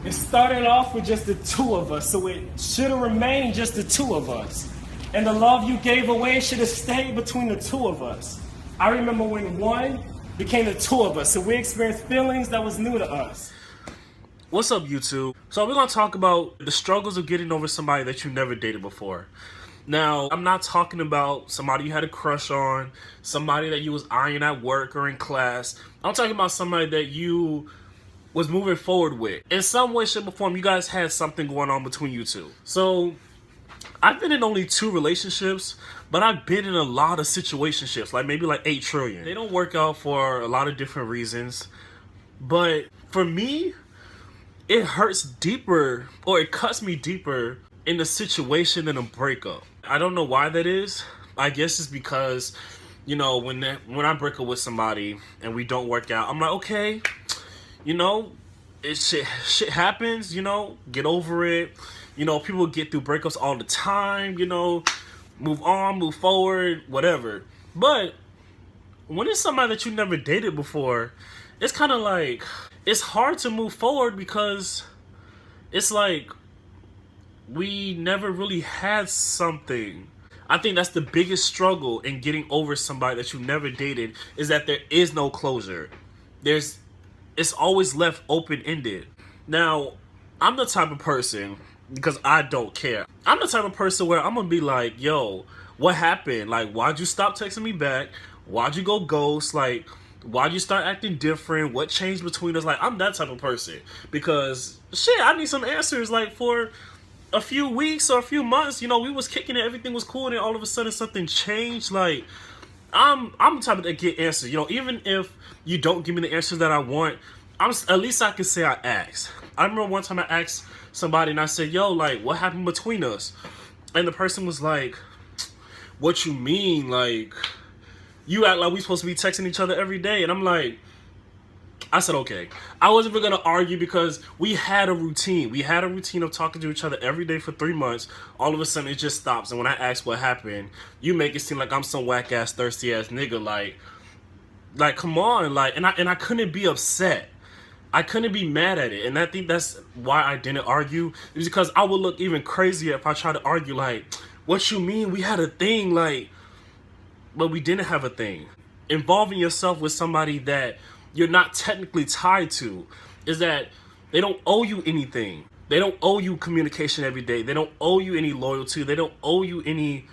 It started off with just the two of us, so it should have remained just the two of us. And the love you gave away should have stayed between the two of us. I remember when one became the two of us, so we experienced feelings that was new to us. What's up, YouTube? So we're gonna talk about the struggles of getting over somebody that you never dated before. Now, I'm not talking about somebody you had a crush on, somebody that you was eyeing at work or in class. I'm talking about somebody that you was moving forward with. In some way, shape, or form, you guys had something going on between you two. So, I've been in only 2 relationships, but I've been in a lot of situationships, like maybe like 8 trillion. They don't work out for a lot of different reasons, but for me, it hurts deeper, or it cuts me deeper in a situation than a breakup. I don't know why that is. I guess it's because, you know, when I break up with somebody and we don't work out, I'm like, okay, you know, shit happens, you know, get over it. You know, people get through breakups all the time, you know, move on, move forward, whatever. But when it's somebody that you never dated before, it's kind of like, it's hard to move forward because it's like we never really had something. I think that's the biggest struggle in getting over somebody that you never dated, is that there is no closure. It's always left open-ended. Now, I'm the type of person, because I don't care, I'm the type of person where I'm gonna be like, yo, what happened? Like, why'd you stop texting me back? Why'd you go ghost? Like, why'd you start acting different? What changed between us? Like, I'm that type of person. Because, shit, I need some answers. Like, for a few weeks or a few months, you know, we was kicking it, everything was cool, and then all of a sudden something changed. Like, I'm the type to get answers. You know, even if you don't give me the answers that I want, at least I can say I asked. I remember one time I asked somebody and I said, yo, like, what happened between us? And the person was like, what you mean? Like, you act like we supposed to be texting each other every day. And I'm like, I said, okay. I wasn't even going to argue because we had a routine. We had a routine of talking to each other every day for 3 months. All of a sudden, it just stops. And when I ask what happened, you make it seem like I'm some whack-ass, thirsty-ass nigga. Like, come on. Like, and I couldn't be upset. I couldn't be mad at it. And I think that's why I didn't argue. It's because I would look even crazier if I tried to argue, like, what you mean? We had a thing, like, but we didn't have a thing. Involving yourself with somebody that you're not technically tied to is that they don't owe you anything. They don't owe you communication every day. They don't owe you any loyalty. They don't owe you any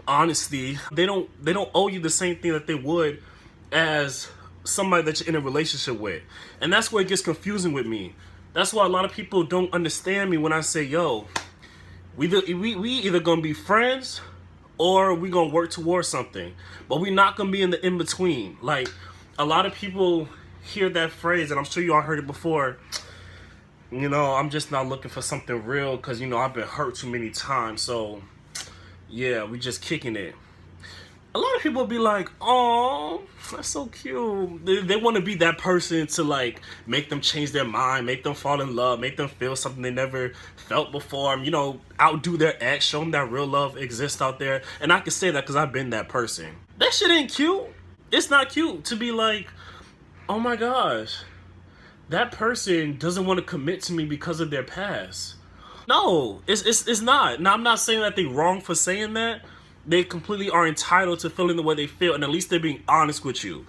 honesty. They don't owe you the same thing that they would as somebody that you're in a relationship with. And that's where it gets confusing with me. That's why a lot of people don't understand me when I say, yo, we either gonna be friends or we gonna work towards something, but we're not gonna be in the in-between. Like, a lot of people hear that phrase, and I'm sure you all heard it before, you know, I'm just not looking for something real because, you know, I've been hurt too many times, so yeah, we just kicking it. A lot of people be like, oh, that's so cute. They want to be that person to, like, make them change their mind, make them fall in love, make them feel something they never felt before, you know, outdo their ex, show them that real love exists out there. And I can say that because I've been that person. That shit ain't cute. It's not cute to be like, oh my gosh, that person doesn't want to commit to me because of their past. No, it's not. Now, I'm not saying that they're wrong for saying that. They completely are entitled to feeling the way they feel, and at least they're being honest with you.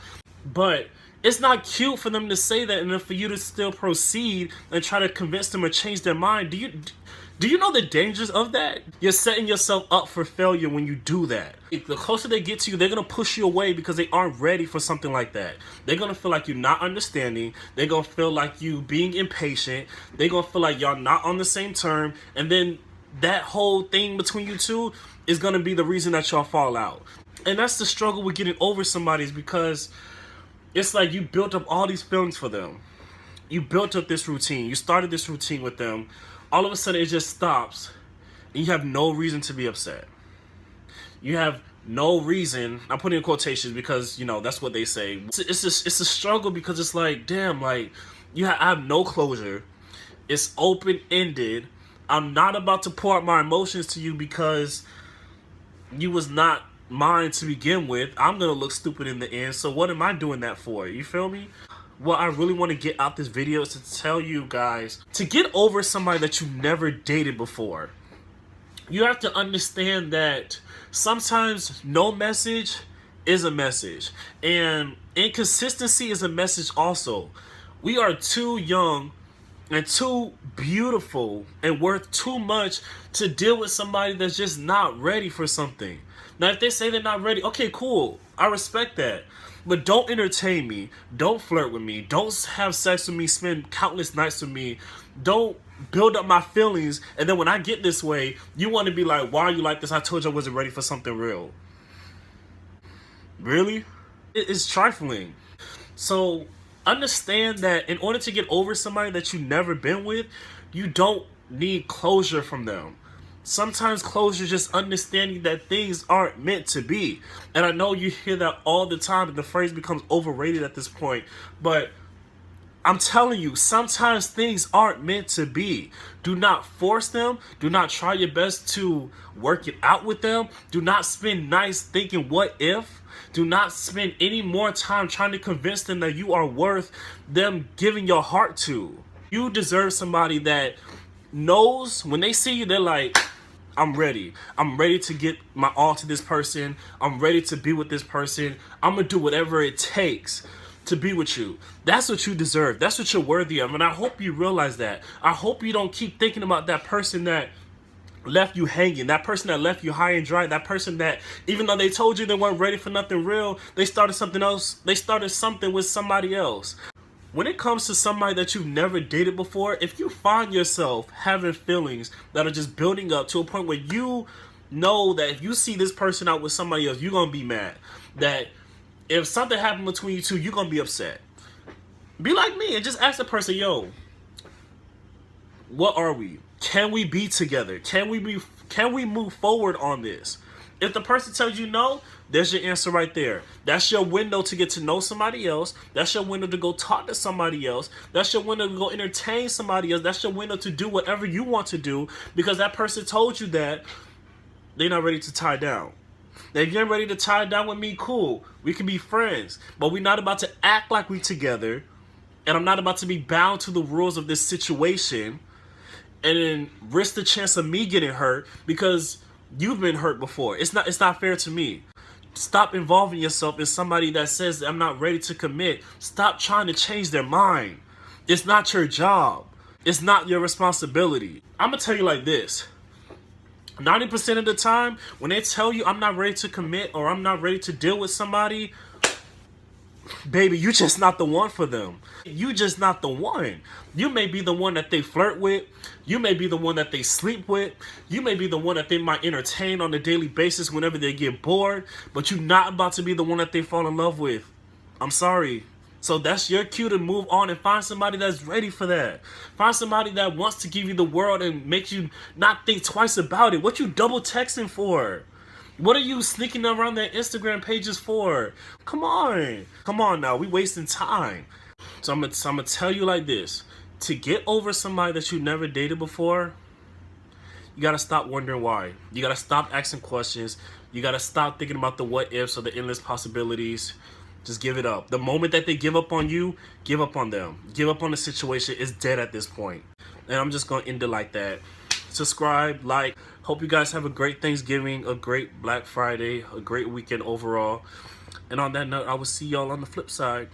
But it's not cute for them to say that and then for you to still proceed and try to convince them or change their mind. Do you know the dangers of that? You're setting yourself up for failure when you do that. If the closer they get to you, they're going to push you away because they aren't ready for something like that. They're going to feel like you're not understanding. They're going to feel like you being impatient. They're going to feel like y'all not on the same term. And then that whole thing between you two is going to be the reason that y'all fall out. And that's the struggle with getting over somebody, is because it's like you built up all these feelings for them. You built up this routine. You started this routine with them. All of a sudden, it just stops. And you have no reason to be upset. You have no reason. I'm putting in quotations because, you know, that's what they say. It's a struggle because it's like, damn, like, I have no closure. It's open-ended. I'm not about to pour out my emotions to you because you was not mine to begin with. I'm gonna look stupid in the end, so what am I doing that for? You feel me? what I really want to get out this video is to tell you guys to get over somebody that you never dated before. You have to understand that sometimes no message is a message, and inconsistency is a message also. We are too young and too beautiful and worth too much to deal with somebody that's just not ready for something. Now, if they say they're not ready, okay, cool. I respect that. But don't entertain me. Don't flirt with me. Don't have sex with me. Spend countless nights with me. Don't build up my feelings. And then when I get this way, you want to be like, why are you like this? I told you I wasn't ready for something real. Really? It's trifling. So understand that in order to get over somebody that you've never been with, you don't need closure from them. Sometimes closure is just understanding that things aren't meant to be. And I know you hear that all the time and the phrase becomes overrated at this point, but I'm telling you, sometimes things aren't meant to be. Do not force them. Do not try your best to work it out with them. Do not spend nights thinking what if. Do not spend any more time trying to convince them that you are worth them giving your heart to. You deserve somebody that knows when they see you, they're like, I'm ready. I'm ready to get my all to this person. I'm ready to be with this person. I'm going to do whatever it takes to be with you. That's what you deserve. That's what you're worthy of. And I hope you realize that. I hope you don't keep thinking about that person that left you hanging, that person that left you high and dry, that person that even though they told you they weren't ready for nothing real, they started something else. They started something with somebody else. When it comes to somebody that you've never dated before, if you find yourself having feelings that are just building up to a point where you know that if you see this person out with somebody else, you're going to be mad. That if something happened between you two, you're going to be upset. Be like me and just ask the person, yo, what are we? Can we be together? Can we move forward on this? If the person tells you no, there's your answer right there. That's your window to get to know somebody else. That's your window to go talk to somebody else. That's your window to go entertain somebody else. That's your window to do whatever you want to do because that person told you that they're not ready to tie down. Now, if you're ready to tie down with me, cool. We can be friends. But we're not about to act like we together. And I'm not about to be bound to the rules of this situation and then risk the chance of me getting hurt because you've been hurt before. It's not fair to me. Stop involving yourself in somebody that says I'm not ready to commit. Stop trying to change their mind. It's not your job. It's not your responsibility. I'm going to tell you like this. 90% of the time, when they tell you I'm not ready to commit or I'm not ready to deal with somebody, baby, you just not the one for them. You just not the one. You may be the one that they flirt with. You may be the one that they sleep with. You may be the one that they might entertain on a daily basis whenever they get bored. But you're not about to be the one that they fall in love with. I'm sorry. So that's your cue to move on and find somebody that's ready for that. Find somebody that wants to give you the world and makes you not think twice about it. What you double texting for? What are you sneaking around their Instagram pages for? Come on. Come on now. We wasting time. So I'm gonna tell you like this. To get over somebody that you never dated before, you gotta stop wondering why. You gotta stop asking questions. You gotta stop thinking about the what ifs or the endless possibilities. Just give it up. The moment that they give up on you, give up on them. Give up on the situation. It's dead at this point. And I'm just gonna end it like that. Subscribe, like. Hope you guys have a great Thanksgiving, a great Black Friday, a great weekend overall. And on that note, I will see y'all on the flip side.